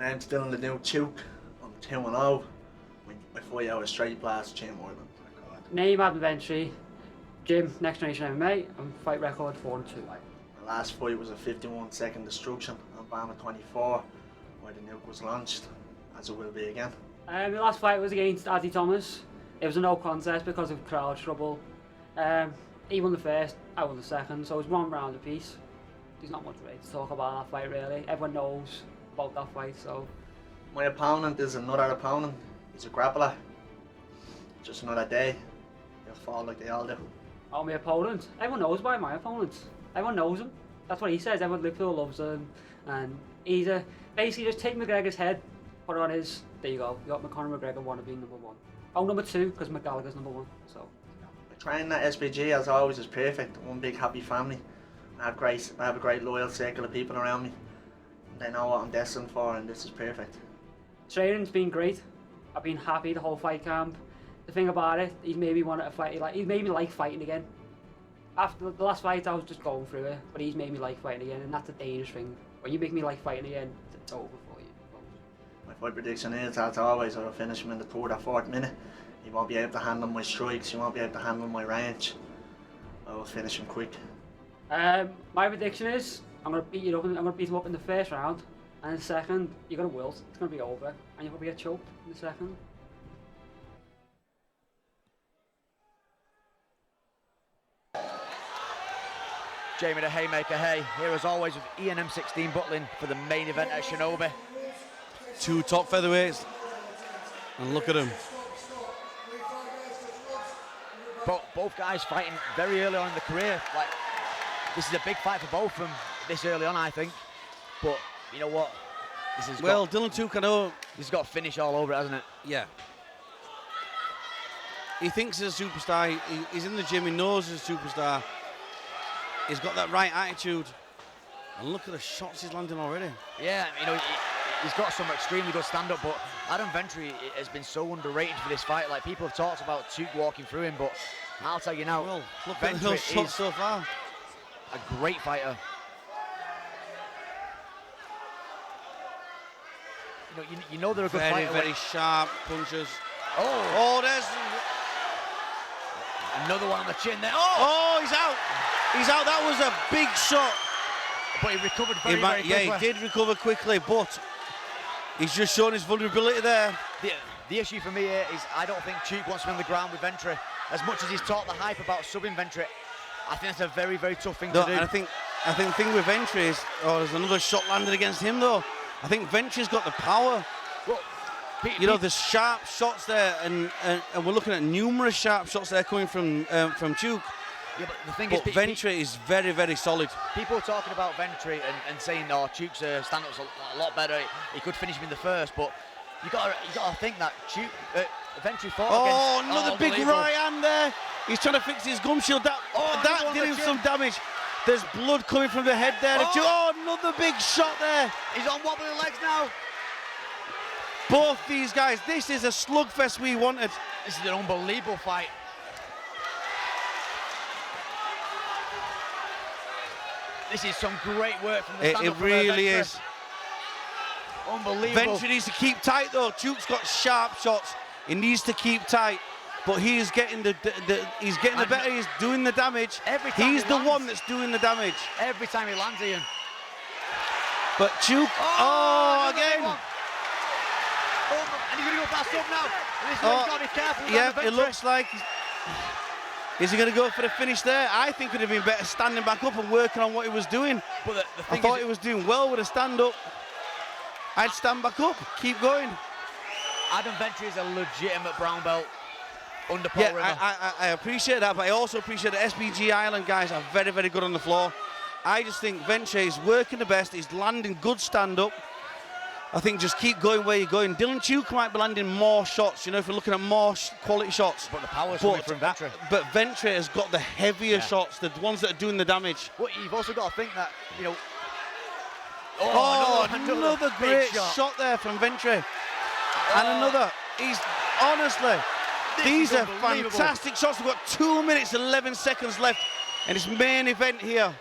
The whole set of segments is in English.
name's Dylan Tuke. I'm 2-0. My 4-hour straight blast Chain Morgan. Name Adam Ventre, gym Next Generation MMA, and fight record 4-2. My last fight was a 51-second destruction on Bama 24, where the nuke was launched, as it will be again. The last fight was against Paddy Thomas. It was a no contest because of crowd trouble. He won the first, I won the second, so it was 1 round apiece. There's not much really to talk about that fight really. Everyone knows about that fight, so. My opponent is another opponent. He's a grappler. Just another day. He'll fall like they all do. Oh, my opponent? Everyone knows about my opponent. Everyone knows him. That's what he says. Everyone Liverpool loves him. And he's basically just take McGregor's head, put it on his. There you go. You got Conor Mcgregor wanna be number 1. Oh, number 2 because McGallagher's number 1. So. My training at SBG, as always, is perfect. One big happy family. I have a great loyal circle of people around me. They know what I'm destined for, and this is perfect. Training's been great. I've been happy the whole fight camp. The thing about it, he's made me want to fight. He's made me like fighting again. After the last fight, I was just going through it, but he's made me like fighting again, and that's a dangerous thing. When you make me like fighting again, it's over for you. My fight prediction is, as always, I'll finish him in the 3rd or 4th minute. He won't be able to handle my strikes. He won't be able to handle my range. I will finish him quick. My prediction is, I'm gonna beat you up. I'm gonna beat him up in the 1st round, and in the 2nd, you're gonna wilt. It's gonna be over, and you're gonna get choked in the 2nd. Jamie the Haymaker Hay, here as always with Ian M16 Butlin for the main event at Shinobi. 2 top featherweights, and look at them. Both guys fighting very early on in the career. Like, this is a big fight for both of them this early on, I think. But you know what? This is Dylan Tuke, I know. This has got a finish all over it, hasn't it? Yeah. He thinks he's a superstar. He's in the gym. He knows he's a superstar. He's got that right attitude. And look at the shots he's landing already. Yeah, you know, he's got some extremely good stand-up, but Adam Ventre has been so underrated for this fight. Like, people have talked about Tuke walking through him, but I'll tell you now, well, look Ventre at those shots so far. A great fighter. You know they're a good fighter. Very sharp punches. Oh, there's another one on the chin there. Oh, he's out. He's out. That was a big shot. But he recovered very quickly. Yeah, he did recover quickly, but he's just shown his vulnerability there. The issue for me here is I don't think Tuke wants to be on the ground with Ventre. As much as he's talked the hype about subbing Ventre, I think that's a very, very tough thing to do. And I think the thing with Ventre is, there's another shot landed against him though. I think Ventre's got the power. Well, there's sharp shots there, and we're looking at numerous sharp shots there coming from Tuke. Yeah, but the thing is, Ventre is very, very solid. People are talking about Ventre and saying, "Oh, Tuke's stand-up's a lot better. He could finish him in the 1st," but you got to think that Ventre fought against. Another big right hand there. He's trying to fix his gum shield. That did him some damage. There's blood coming from the head there. Another big shot there. He's on wobbling legs now. Both these guys, this is a slugfest we wanted. This is an unbelievable fight. This is some great work from the stand-up. It really is. Unbelievable. Ventre needs to keep tight though. Tuke's got sharp shots. He needs to keep tight. But he's getting the better. He's doing the damage. He's the one that's doing the damage. Every time he lands, Ian. But Tuke, again. And he's going to go fast up now. And this is where he's got to be careful. Yeah, it looks like. Is he going to go for the finish there? I think it would have been better standing back up and working on what he was doing. But the thing I thought he was doing well with a stand-up. I'd stand back up, keep going. Adam Ventre is a legitimate brown belt. Under Paul River. I appreciate that, but I also appreciate the SBG Island guys are very, very good on the floor. I just think Ventre is working the best. He's landing good stand-up. I think just keep going where you're going. Dylan Tuke might be landing more shots, if you're looking at more quality shots. But the power's coming from Ventre. But Ventre has got the heavier shots, the ones that are doing the damage. Well, you've also got to think that, another great shot there from Ventre. And another. Honestly, these are fantastic shots. We've got 2 minutes and 11 seconds left in this main event here.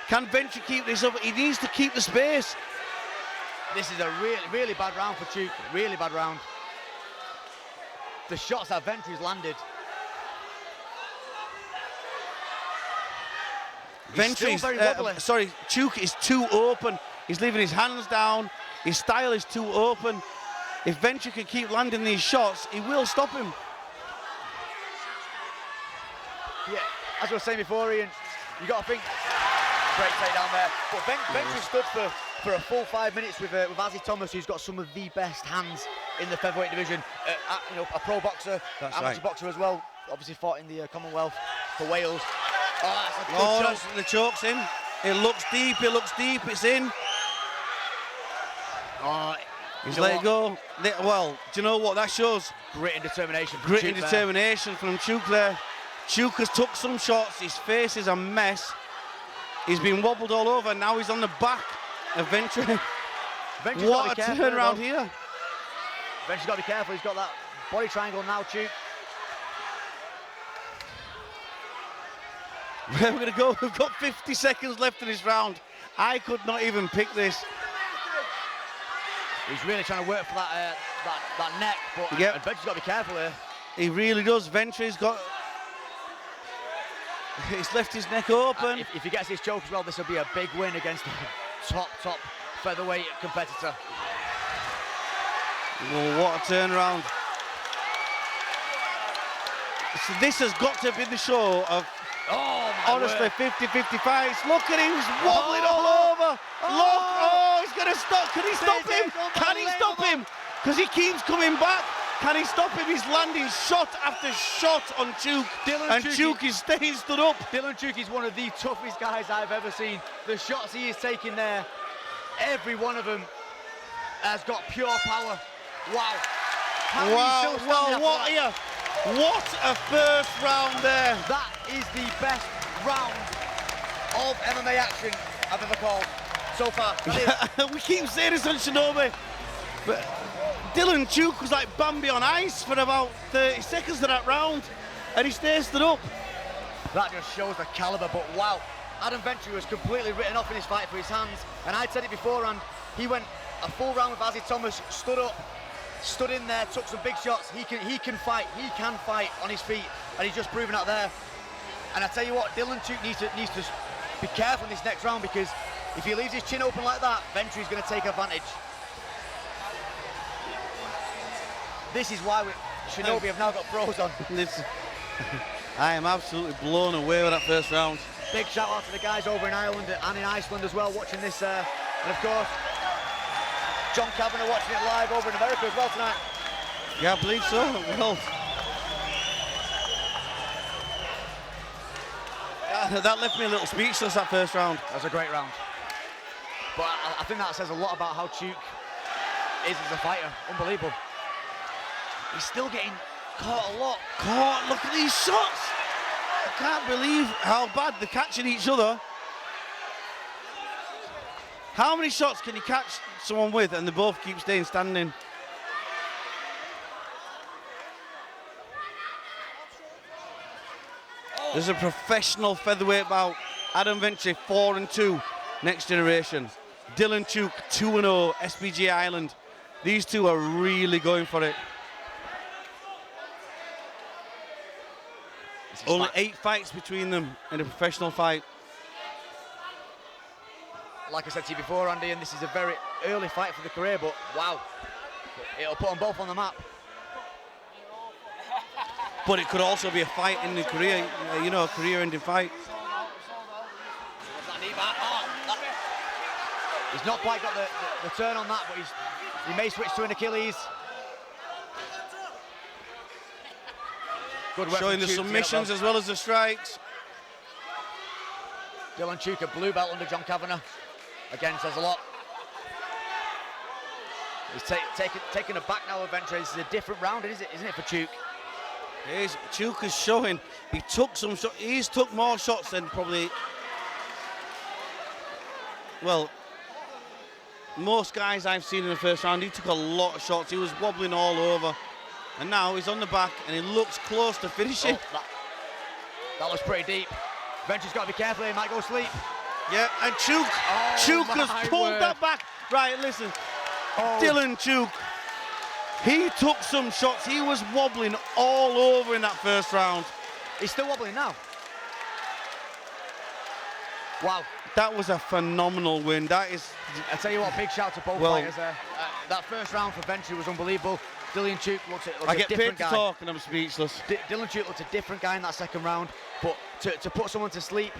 Can Ventre keep this up? He needs to keep the space. This is a really bad round for Tuke. Really bad round. The shots that Ventre's landed. Ventre's, sorry, Tuke is too open. He's leaving his hands down. His style is too open. If Ventre can keep landing these shots, he will stop him. Yeah, as I was saying before, Ian, you got to think. Great takedown there. But Ventre stood for a full 5 minutes with Ozzy Thomas, who's got some of the best hands in the featherweight division. You know, a pro boxer, amateur boxer as well. Obviously fought in the Commonwealth for Wales. Oh, that's a good choke. The choke's in. It looks deep. It looks deep. It's in. Oh, he's let it go. Well, do you know what that shows? Grit and determination. Grit and determination from Tuke there. Tuke has took some shots. His face is a mess. He's been wobbled all over. Now he's on the back of Ventre. What a turnaround here. Ventre's got to be careful. He's got that body triangle now, Tuke. Where we're going to go? We've got 50 seconds left in this round. I could not even pick this. He's really trying to work for that neck, but yep. Ventre's got to be careful here. He really does. Ventre's got... He's left his neck open. If he gets this choke as well, this will be a big win against the top featherweight competitor. Well, what a turnaround. So this has got to be the show of, honestly, 50-50 fights. Look at him, he's wobbling all over. Look, he's going to stop. Can he stop him? Can he stop him? Because he keeps coming back. Can he stop him? He's landing shot after shot on Tuke. Tuke is staying stood up. Dylan Tuke is one of the toughest guys I've ever seen. The shots he is taking there, every one of them has got pure power. Wow. What a first round there. That is the best round of MMA action I've ever called so far. We keep saying this on Shinobi, but Dylan Tuke was like Bambi on ice for about 30 seconds of that round, and he stays stood up. That just shows the caliber, but wow. Adam Ventre was completely written off in his fight for his hands, and I'd said it beforehand, he went a full round with Ozzy Thomas, stood up, stood in there, took some big shots. He can fight on his feet, and he's just proven that there. And I tell you what, Dylan Tuke needs to be careful in this next round, because if he leaves his chin open like that, Ventre is going to take advantage. This is why Shinobi have now got pros on. I am absolutely blown away with that first round. Big shout out to the guys over in Ireland and in Iceland as well, watching this, and of course, John Kavanagh watching it live over in America as well tonight. Yeah, I believe so. Well, that left me a little speechless, that first round. That was a great round. But I think that says a lot about how Tuke is as a fighter. Unbelievable. He's still getting caught a lot. Look at these shots. I can't believe how bad they're catching each other. How many shots can you catch someone with and they both keep staying standing? There's a professional featherweight bout. Adam Ventre 4-2, next generation. Dylan Tuke 2-0, SBG Ireland. These two are really going for it. Only 8 fights between them in a professional fight. Like I said to you before, Andy, and this is a very early fight for the career, but wow, it'll put them both on the map. But it could also be a fight in the career, you know, a career-ending fight. He's not quite got the turn on that, but he may switch to an Achilles. Good showing the submissions as well as the strikes. Dylan Tuke, a blue belt under John Kavanagh. Again, says a lot. He's taking a back now of Ventre. This is a different round, isn't it for Tuke? Tuke is showing. He took some shots. He's took more shots than probably, well, most guys I've seen in the first round. He took a lot of shots. He was wobbling all over. And now he's on the back and he looks close to finishing. Oh, that was pretty deep. Ventre's got to be careful, he might go sleep. Yeah, and Tuke has pulled that back. Right, listen, Dylan Tuke. He took some shots. He was wobbling all over in that first round. He's still wobbling now. Wow. That was a phenomenal win. That is... I tell you what, big shout to both fighters there. That first round for Ventre was unbelievable. Dylan Tuke looks a different guy. I get paid to talk and I'm speechless. Dylan Tuke looked a different guy in that second round, but to put someone to sleep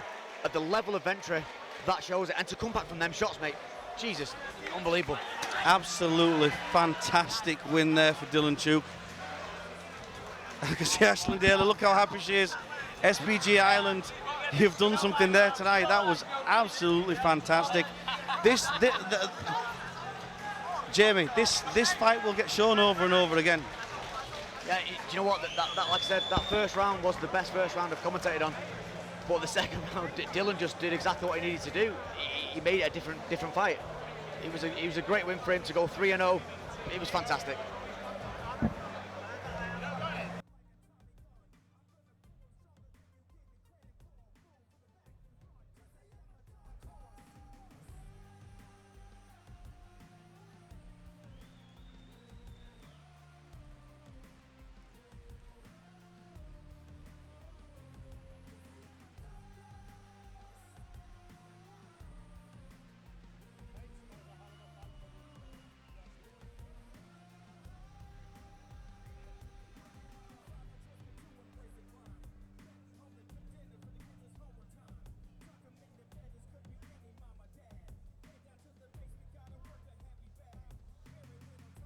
at the level of Ventre, that shows it. And to come back from them shots, mate, Jesus, unbelievable. Absolutely fantastic win there for Dylan Tuke. I can see Ashley Daly, look how happy she is. SBG Ireland, you've done something there tonight. That was absolutely fantastic. Jamie, this fight will get shown over and over again. Yeah, do you know what? That, like I said, that first round was the best first round I've commentated on. But the second round, Dylan just did exactly what he needed to do. He made it a different fight. It was a great win for him to go 3-0. It was fantastic.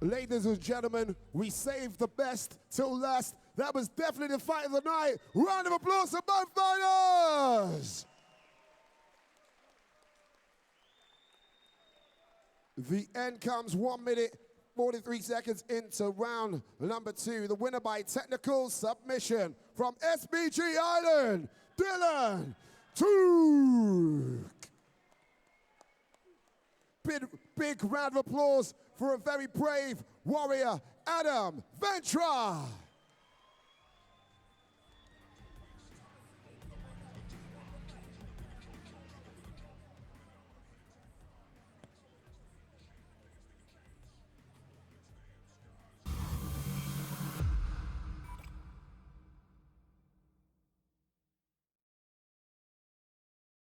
Ladies and gentlemen, we saved the best till last. That was definitely the fight of the night. Round of applause for both fighters. The end comes 1 minute, 43 seconds into round number 2. The winner by technical submission from SBG Ireland, Dylan Tuke. Big round of applause for a very brave warrior, Ventre.